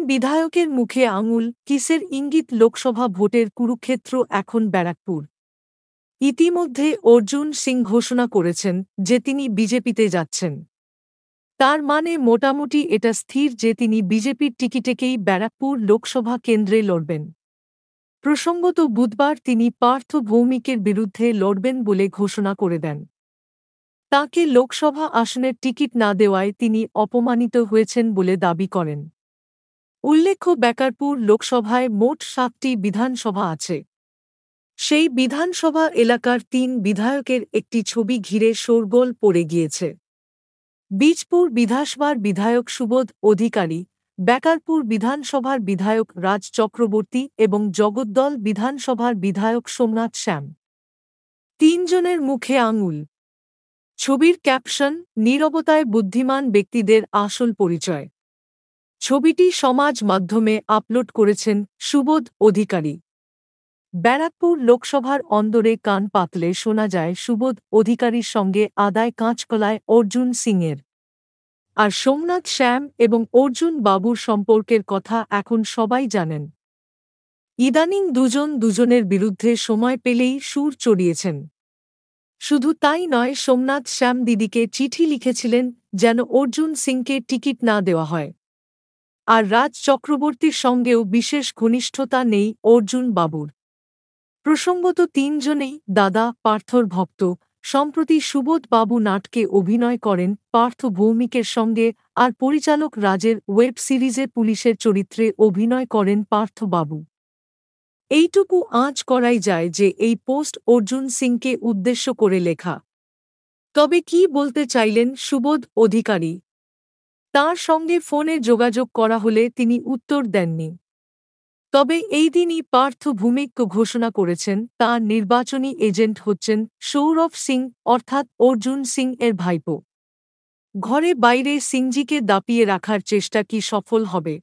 বিধায়কের মুখে আঙুল, কিসের ইঙ্গিত লোকসভা ভোটের কুরুক্ষেত্র এখন ব্যারাকপুর। ইতিমধ্যে অর্জুন সিং ঘোষণা করেছেন যে তিনি বিজেপিতে যাচ্ছেন। তার মানে মোটামুটি এটা স্থির যে তিনি বিজেপির টিকিটেকেই ব্যারাকপুর লোকসভা কেন্দ্রে লড়বেন। প্রসঙ্গত বুধবার তিনি পার্থ ভৌমিকের বিরুদ্ধে লড়বেন বলে ঘোষণা করে দেন। তাঁকে লোকসভা আসনের টিকিট না দেওয়ায় তিনি অপমানিত হয়েছেন বলে দাবি করেন। উল্লেখ্য ব্যারাকপুর লোকসভায় মোট ৭টি বিধানসভা আছে। সেই বিধানসভা এলাকার ৩ বিধায়কের একটি ছবি ঘিরে শোরগোল পড়ে গিয়েছে। বীজপুর বিধানসভার বিধায়ক সুবোধ অধিকারী, ব্যারাকপুর বিধানসভার বিধায়ক রাজ চক্রবর্তী এবং জগদ্দল বিধানসভার বিধায়ক সোমনাথ শ্যাম। ৩ জনের মুখে আঙুল। ছবির ক্যাপশন, নীরবতায় বুদ্ধিমান ব্যক্তিদের আসল পরিচয়। ছবিটি সমাজ মাধ্যমে আপলোড করেছেন সুবোধ অধিকারী। ব্যারাকপুর লোকসভার অন্দরে কান পাতলে শোনা যায় সুবোধ অধিকারীর সঙ্গে আদায় কাঁচকলায় অর্জুন সিংয়ের। আর সোমনাথ শ্যাম এবং অর্জুন বাবুর সম্পর্কের কথা এখন সবাই জানেন। ইদানিং দুজনের বিরুদ্ধে সময় পেলেই সুর চড়িয়েছেন। শুধু তাই নয়, সোমনাথ শ্যাম দিদিকে চিঠি লিখেছিলেন যেন অর্জুন সিংকে টিকিট না দেওয়া হয়। আর রাজ চক্রবর্তীর সঙ্গেও বিশেষ ঘনিষ্ঠতা নেই অর্জুন বাবুর। প্রসঙ্গত ৩ জনেই দাদা পার্থর ভক্ত। সম্প্রতি সুবোধ বাবু নাটকে অভিনয় করেন পার্থ ভৌমিকের সঙ্গে, আর পরিচালক রাজের ওয়েব সিরিজে পুলিশের চরিত্রে অভিনয় করেন পার্থ বাবু। এইটুকু আঁচ করাই যায় যে এই পোস্ট অর্জুন সিংকে উদ্দেশ্য করে লেখা। তবে কি বলতে চাইলেন সুবোধ অধিকারী? তাঁর সঙ্গে ফোনে যোগাযোগ করা হলে তিনি উত্তর দেননি। তবে এই দিনই পার্থ ভৌমিক ঘোষণা করেছেন তাঁর নির্বাচনী এজেন্ট হচ্ছেন সৌরভ সিং, অর্থাৎ অর্জুন সিং এর ভাইপো। ঘরে বাইরে সিংজিকে দাপিয়ে রাখার চেষ্টা কি সফল হবে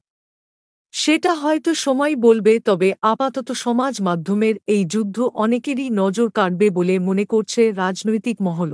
সেটা হয়তো সময় বলবে, তবে আপাতত সমাজ মাধ্যমের এই যুদ্ধ অনেকেরই নজর কাড়বে বলে মনে করছে রাজনৈতিক মহল।